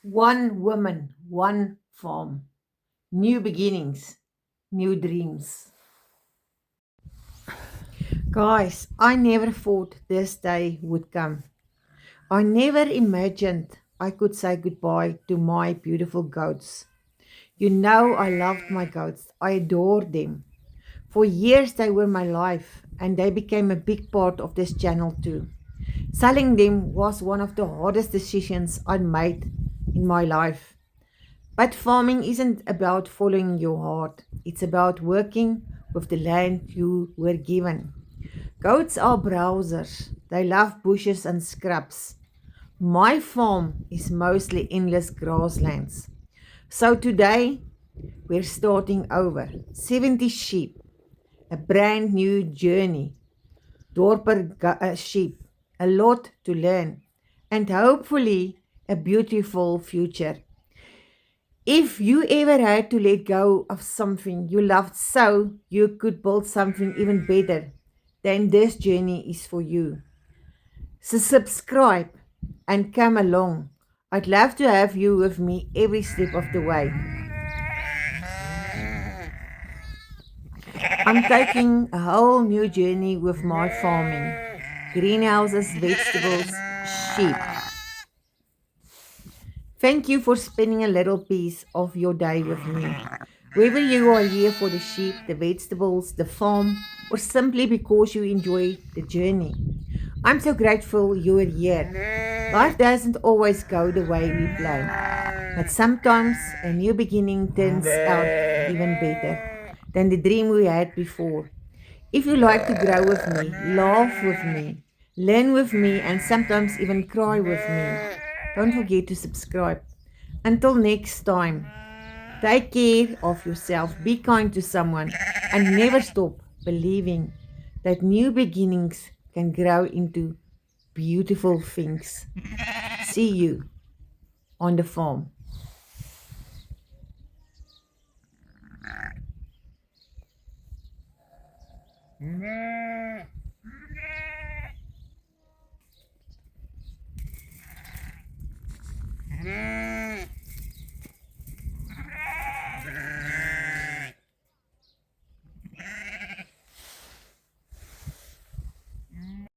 One woman, one farm. New beginnings, new dreams. Guys, I never thought this day would come. I never imagined I could say goodbye to my beautiful goats. You know, I loved my goats, I adored them. For years, they were my life, and they became a big part of this channel too. Selling them was one of the hardest decisions I made in my life. But farming isn't about following your heart, it's about working with the land you were given. Goats are browsers, they love bushes and scrubs. My farm is mostly endless grasslands. So today we're starting over 70 sheep, a brand new journey, dorper sheep, a lot to learn, and hopefully a beautiful future. If you ever had to let go of something you loved so you could build something even better, then this journey is for you. So subscribe and come along. I'd love to have you with me every step of the way. I'm taking a whole new journey with my farming. Greenhouses, vegetables, sheep. Thank you for spending a little piece of your day with me. Whether you are here for the sheep, the vegetables, the farm, or simply because you enjoy the journey, I'm so grateful you are here. Life doesn't always go the way we plan, but sometimes a new beginning turns out even better than the dream we had before. If you like to grow with me, laugh with me, learn with me, and sometimes even cry with me, don't forget to subscribe. Until next time, take care of yourself, be kind to someone, and never stop believing that new beginnings can grow into beautiful things. See you on the farm.